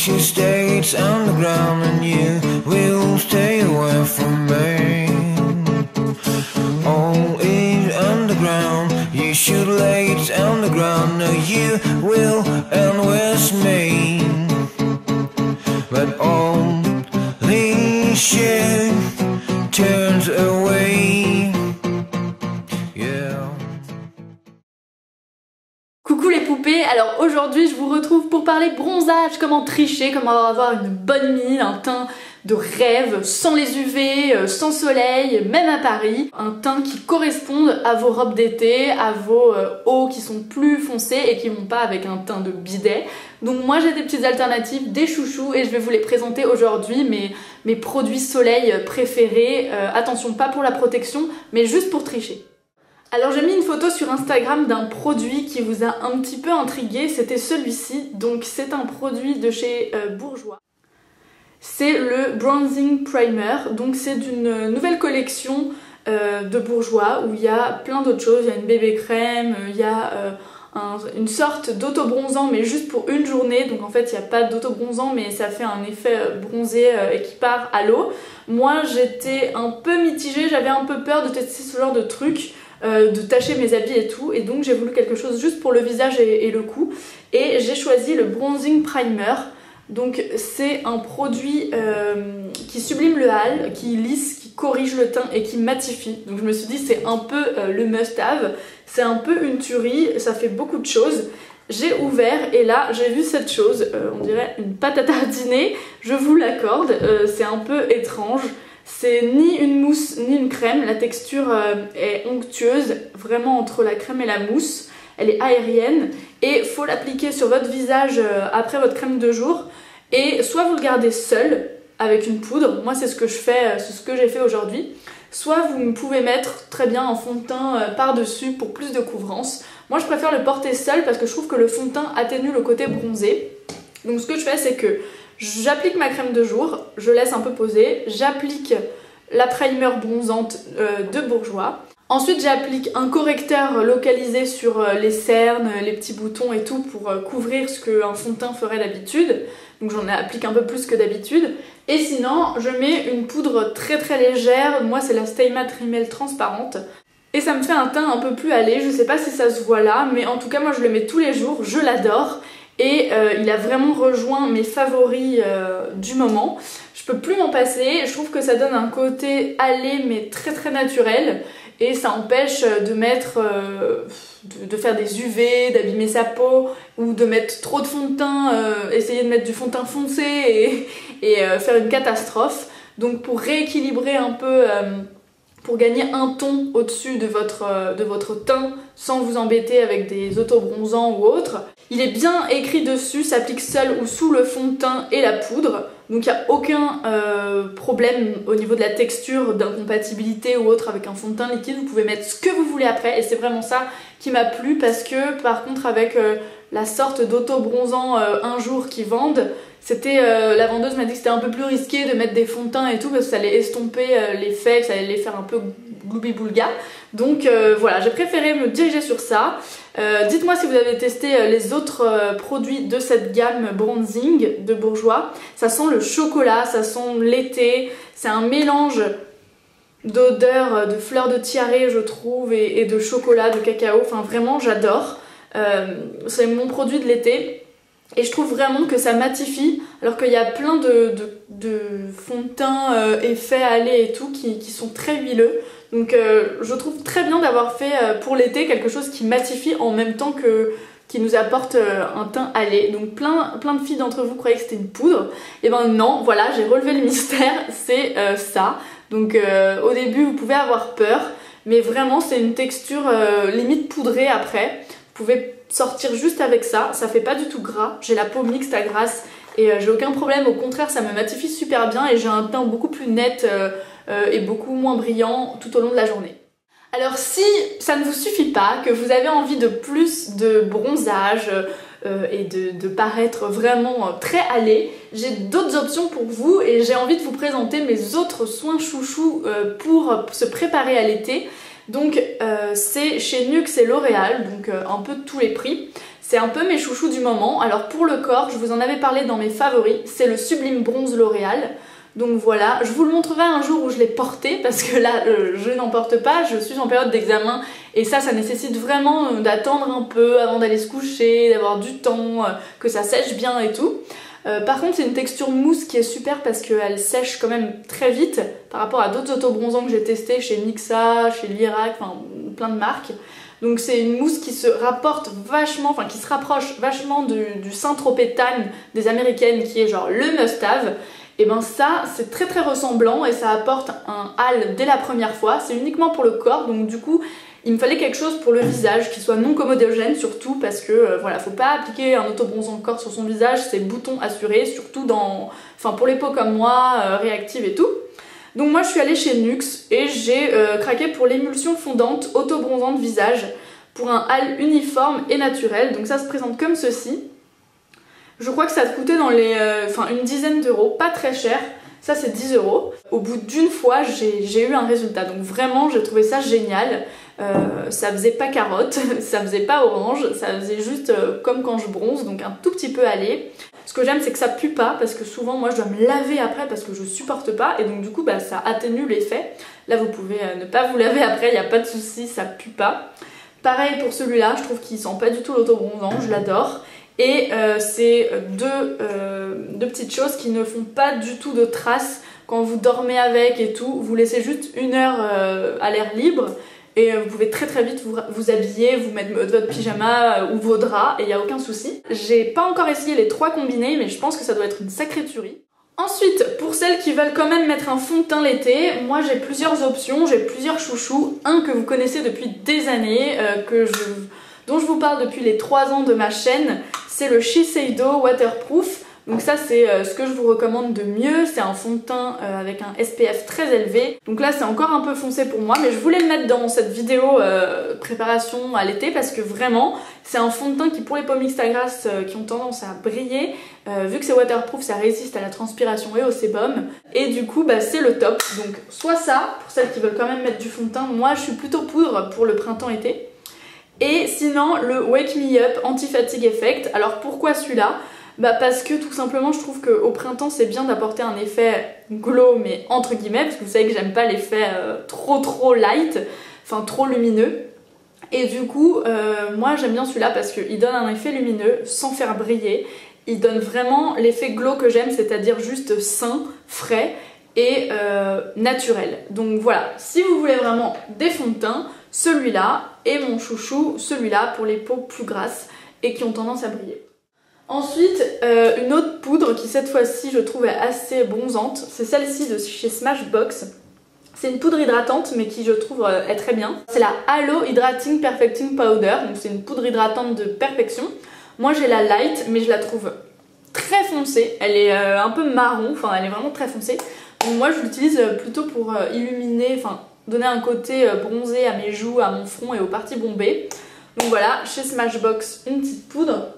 should stay, it's underground, and you will stay away from me. All is underground, you should lay, it's underground, no, you will end with me. But all this shit turns away. Yeah. Coucou les poupées, alors aujourd'hui je vous retrouve pour parler bronzage, comment tricher, comment avoir une bonne mine, un teint de rêve, sans les UV, sans soleil, même à Paris. Un teint qui corresponde à vos robes d'été, à vos hauts qui sont plus foncés et qui vont pas avec un teint de bidet. Donc moi j'ai des petites alternatives, des chouchous, et je vais vous les présenter aujourd'hui, mes produits soleil préférés. Attention, pas pour la protection, mais juste pour tricher. Alors j'ai mis une photo sur Instagram d'un produit qui vous a un petit peu intrigué, c'était celui-ci. Donc c'est un produit de chez Bourjois. C'est le Bronzing Primer, donc c'est d'une nouvelle collection de Bourjois où il y a plein d'autres choses. Il y a une bébé crème, il y a une sorte d'auto-bronzant mais juste pour une journée. Donc en fait il n'y a pas d'auto-bronzant mais ça fait un effet bronzé et qui part à l'eau. Moi j'étais un peu mitigée, j'avais un peu peur de tester ce genre de truc. De tacher mes habits et tout, et donc j'ai voulu quelque chose juste pour le visage et le cou, et j'ai choisi le Bronzing Primer. Donc c'est un produit qui sublime le hâle, qui lisse, qui corrige le teint et qui matifie. Donc je me suis dit c'est un peu le must-have, c'est un peu une tuerie, ça fait beaucoup de choses. J'ai ouvert et là j'ai vu cette chose, on dirait une pâte à tartiner, je vous l'accorde, c'est un peu étrange. C'est ni une mousse ni une crème, la texture est onctueuse, vraiment entre la crème et la mousse. Elle est aérienne et faut l'appliquer sur votre visage après votre crème de jour. Et soit vous le gardez seul avec une poudre, moi c'est ce que je fais, c'est ce que j'ai fait aujourd'hui. Soit vous pouvez mettre très bien un fond de teint par-dessus pour plus de couvrance. Moi je préfère le porter seul parce que je trouve que le fond de teint atténue le côté bronzé. Donc ce que je fais c'est que j'applique ma crème de jour, je laisse un peu poser, j'applique la primer bronzante de Bourjois. Ensuite j'applique un correcteur localisé sur les cernes, les petits boutons et tout pour couvrir ce qu'un fond de teint ferait d'habitude. Donc j'en applique un peu plus que d'habitude. Et sinon je mets une poudre très très légère, moi c'est la Stay Matte Rimmel transparente. Et ça me fait un teint un peu plus allé, je sais pas si ça se voit là, mais en tout cas moi je le mets tous les jours, je l'adore. Et il a vraiment rejoint mes favoris du moment. Je peux plus m'en passer, je trouve que ça donne un côté allé mais très très naturel. Et ça empêche de mettre, de faire des UV, d'abîmer sa peau, ou de mettre trop de fond de teint, essayer de mettre du fond de teint foncé et faire une catastrophe. Donc pour rééquilibrer un peu, pour gagner un ton au-dessus de votre teint sans vous embêter avec des auto-bronzants ou autres. Il est bien écrit dessus, s'applique seul ou sous le fond de teint et la poudre. Donc il n'y a aucun problème au niveau de la texture, d'incompatibilité ou autre avec un fond de teint liquide. Vous pouvez mettre ce que vous voulez après et c'est vraiment ça qui m'a plu parce que par contre avec la sorte d'auto-bronzant un jour qu'ils vendent, c'était la vendeuse m'a dit que c'était un peu plus risqué de mettre des fonds de teint et tout parce que ça allait estomper l'effet, que ça allait les faire un peu gloubi-boulga. Donc voilà, j'ai préféré me diriger sur ça. Dites-moi si vous avez testé les autres produits de cette gamme Bronzing de Bourjois. Ça sent le chocolat, ça sent l'été, c'est un mélange d'odeurs de fleurs de tiare je trouve et de chocolat, de cacao, enfin vraiment j'adore. C'est mon produit de l'été. Et je trouve vraiment que ça matifie, alors qu'il y a plein de fonds de teint effets allés et tout qui sont très huileux. Donc je trouve très bien d'avoir fait pour l'été quelque chose qui matifie en même temps qui nous apporte un teint allé. Donc plein de filles d'entre vous croyaient que c'était une poudre. Et ben non, voilà, j'ai relevé le mystère, c'est ça. Donc au début vous pouvez avoir peur, mais vraiment c'est une texture limite poudrée après. Vous pouvez sortir juste avec ça, ça fait pas du tout gras, j'ai la peau mixte à grasse et j'ai aucun problème, au contraire ça me matifie super bien et j'ai un teint beaucoup plus net et beaucoup moins brillant tout au long de la journée. Alors si ça ne vous suffit pas, que vous avez envie de plus de bronzage et de paraître vraiment très allé, j'ai d'autres options pour vous et j'ai envie de vous présenter mes autres soins chouchous pour se préparer à l'été. Donc c'est chez NYX et L'Oréal, donc un peu de tous les prix. C'est un peu mes chouchous du moment. Alors pour le corps, je vous en avais parlé dans mes favoris, c'est le Sublime Bronze L'Oréal. Donc voilà, je vous le montrerai un jour où je l'ai porté parce que là je n'en porte pas, je suis en période d'examen et ça nécessite vraiment d'attendre un peu avant d'aller se coucher, d'avoir du temps, que ça sèche bien et tout. Par contre c'est une texture mousse qui est super parce qu'elle sèche quand même très vite par rapport à d'autres autobronzants que j'ai testés chez Nixa, chez Lirac, enfin plein de marques. Donc c'est une mousse qui se rapporte vachement, enfin qui se rapproche vachement du Saint-Tropez Tan des américaines qui est genre le must-have. Et ben ça c'est très ressemblant et ça apporte un hâle dès la première fois. C'est uniquement pour le corps, donc du coup il me fallait quelque chose pour le visage qui soit non commodogène, surtout parce que voilà, faut pas appliquer un autobronzant corps sur son visage, c'est bouton assuré, surtout pour les peaux comme moi, réactives et tout. Donc moi je suis allée chez NYX et j'ai craqué pour l'émulsion fondante auto-bronzante visage pour un hâle uniforme et naturel. Donc ça se présente comme ceci. Je crois que ça a coûté dans les une dizaine d'euros, pas très cher. Ça c'est 10 €. Au bout d'une fois j'ai eu un résultat, donc vraiment j'ai trouvé ça génial. Ça faisait pas carotte, ça faisait pas orange, ça faisait juste comme quand je bronze, donc un tout petit peu allé. Ce que j'aime c'est que ça pue pas, parce que souvent moi je dois me laver après parce que je supporte pas, et donc du coup ça atténue l'effet. Là vous pouvez ne pas vous laver après, il n'y a pas de souci, ça pue pas. Pareil pour celui-là, je trouve qu'il sent pas du tout l'autobronzant, je l'adore. Et c'est deux petites choses qui ne font pas du tout de traces quand vous dormez avec et tout. Vous laissez juste 1 heure à l'air libre et vous pouvez très vite vous habiller, vous mettre votre pyjama ou vos draps et il n'y a aucun souci. J'ai pas encore essayé les 3 combinés, mais je pense que ça doit être une sacrée tuerie. Ensuite, pour celles qui veulent quand même mettre un fond de teint l'été, moi j'ai plusieurs options, j'ai plusieurs chouchous. Un que vous connaissez depuis des années, dont je vous parle depuis les 3 ans de ma chaîne, c'est le Shiseido Waterproof. Donc ça c'est ce que je vous recommande de mieux, c'est un fond de teint avec un SPF très élevé. Donc là c'est encore un peu foncé pour moi, mais je voulais le mettre dans cette vidéo préparation à l'été parce que vraiment c'est un fond de teint qui pour les peaux mixtes à grasse qui ont tendance à briller, vu que c'est waterproof ça résiste à la transpiration et au sébum, et du coup c'est le top. Donc soit ça, pour celles qui veulent quand même mettre du fond de teint, moi je suis plutôt poudre pour le printemps-été. Et sinon le Wake Me Up Anti-Fatigue Effect. Alors pourquoi celui-là ? Parce que tout simplement je trouve qu'au printemps c'est bien d'apporter un effet glow, mais entre guillemets, parce que vous savez que j'aime pas l'effet trop light, enfin trop lumineux. Et du coup moi j'aime bien celui-là parce qu'il donne un effet lumineux sans faire briller. Il donne vraiment l'effet glow que j'aime, c'est-à-dire juste sain, frais et naturel. Donc voilà, si vous voulez vraiment des fonds de teint, celui-là est mon chouchou, celui-là pour les peaux plus grasses et qui ont tendance à briller. Ensuite, une autre poudre qui cette fois-ci je trouve est assez bronzante, c'est celle-ci de chez Smashbox. C'est une poudre hydratante mais qui je trouve est très bien. C'est la Halo Hydrating Perfecting Powder, donc c'est une poudre hydratante de perfection. Moi j'ai la light mais je la trouve très foncée, elle est un peu marron, enfin elle est vraiment très foncée. Donc moi je l'utilise plutôt pour illuminer, enfin donner un côté bronzé à mes joues, à mon front et aux parties bombées. Donc voilà, chez Smashbox une petite poudre.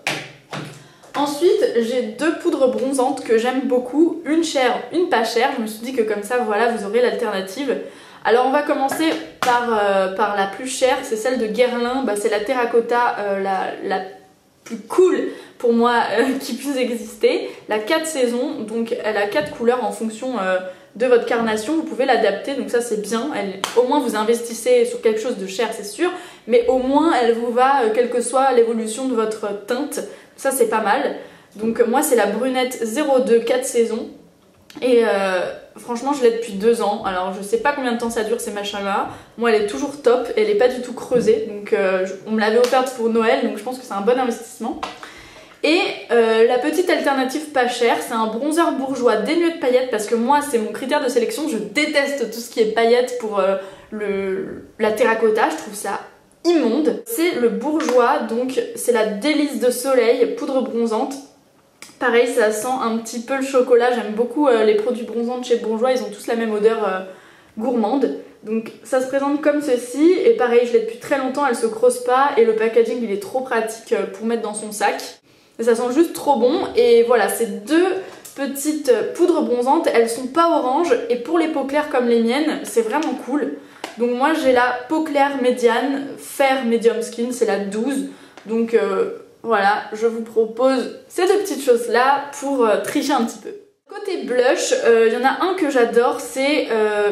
Ensuite, j'ai 2 poudres bronzantes que j'aime beaucoup, une chère, une pas chère. Je me suis dit que comme ça, voilà, vous aurez l'alternative. Alors on va commencer par la plus chère, c'est celle de Guerlain. C'est la terracotta la plus cool pour moi qui puisse exister. La 4 saisons, donc elle a 4 couleurs en fonction de votre carnation. Vous pouvez l'adapter, donc ça c'est bien. Au moins vous investissez sur quelque chose de cher, c'est sûr, mais au moins elle vous va, quelle que soit l'évolution de votre teinte. Ça c'est pas mal. Donc moi c'est la brunette 02 4 saisons. Et franchement je l'ai depuis 2 ans. Alors je sais pas combien de temps ça dure ces machins là. Moi elle est toujours top, elle est pas du tout creusée. Donc on me l'avait offerte pour Noël, donc je pense que c'est un bon investissement. Et la petite alternative pas chère, c'est un bronzer bourgeois dénué de paillettes, parce que moi c'est mon critère de sélection, je déteste tout ce qui est paillettes pour la terracotta, je trouve ça immonde. C'est le bourgeois, donc c'est la délice de soleil, poudre bronzante. Pareil, ça sent un petit peu le chocolat, j'aime beaucoup les produits bronzants de chez Bourjois, ils ont tous la même odeur gourmande. Donc ça se présente comme ceci, et pareil, je l'ai depuis très longtemps, elle se crosse pas, et le packaging il est trop pratique pour mettre dans son sac. Et ça sent juste trop bon, et voilà, ces 2 petites poudres bronzantes, elles sont pas orange, et pour les peaux claires comme les miennes, c'est vraiment cool. Donc moi j'ai la peau claire médiane, fair medium skin, c'est la 12. Donc voilà, je vous propose ces deux petites choses là pour tricher un petit peu. Côté blush, il y en a un que j'adore, c'est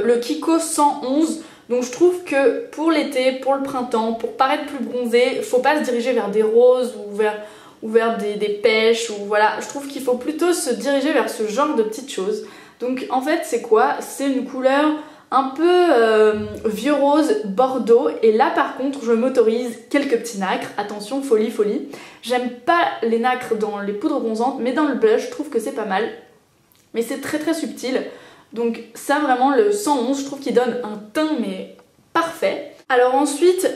le Kiko 111. Donc je trouve que pour l'été, pour le printemps, pour paraître plus bronzé, faut pas se diriger vers des roses ou vers des pêches, ou voilà. Je trouve qu'il faut plutôt se diriger vers ce genre de petites choses. Donc en fait c'est quoi? C'est une couleur un peu vieux rose bordeaux, et là par contre je m'autorise quelques petits nacres. Attention, folie folie. J'aime pas les nacres dans les poudres bronzantes, mais dans le blush je trouve que c'est pas mal. Mais c'est très très subtil. Donc ça vraiment le 111, je trouve qu'il donne un teint mais parfait. Alors ensuite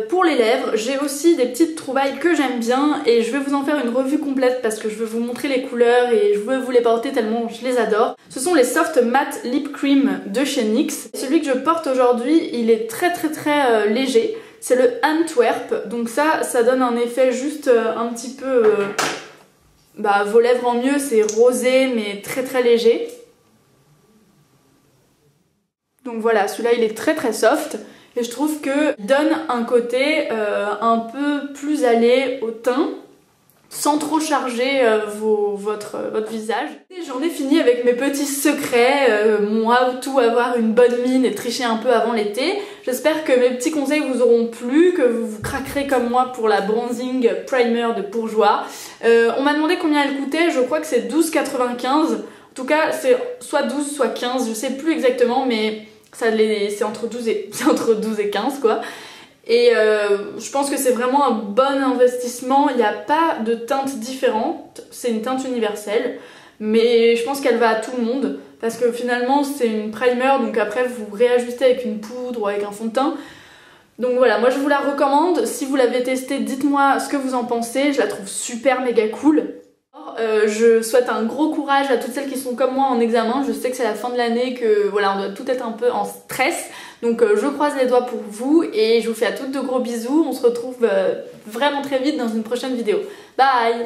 pour les lèvres, j'ai aussi des petites trouvailles que j'aime bien et je vais vous en faire une revue complète parce que je veux vous montrer les couleurs et je veux vous les porter tellement je les adore. Ce sont les Soft Matte Lip Cream de chez NYX. Celui que je porte aujourd'hui, il est très léger. C'est le Antwerp, donc ça donne un effet juste un petit peu... vos lèvres en mieux, c'est rosé mais très léger. Donc voilà, celui-là il est très soft et je trouve qu'il donne un côté un peu plus allé au teint sans trop charger votre visage. Et j'en ai fini avec mes petits secrets, mon how to avoir une bonne mine et tricher un peu avant l'été. J'espère que mes petits conseils vous auront plu, que vous vous craquerez comme moi pour la bronzing primer de Bourjois. On m'a demandé combien elle coûtait, je crois que c'est 12,95 €. En tout cas c'est soit 12 soit 15, je sais plus exactement, mais c'est entre 12 et 15 quoi. Et je pense que c'est vraiment un bon investissement. Il n'y a pas de teinte différente, c'est une teinte universelle, mais je pense qu'elle va à tout le monde parce que finalement c'est une primer, donc après vous réajustez avec une poudre ou avec un fond de teint. Donc voilà, moi je vous la recommande. Si vous l'avez testée, dites-moi ce que vous en pensez. Je la trouve super méga cool. Je souhaite un gros courage à toutes celles qui sont comme moi en examen. Je sais que c'est la fin de l'année, que voilà, on doit tout être un peu en stress. Donc je croise les doigts pour vous et je vous fais à toutes de gros bisous. On se retrouve vraiment très vite dans une prochaine vidéo. Bye!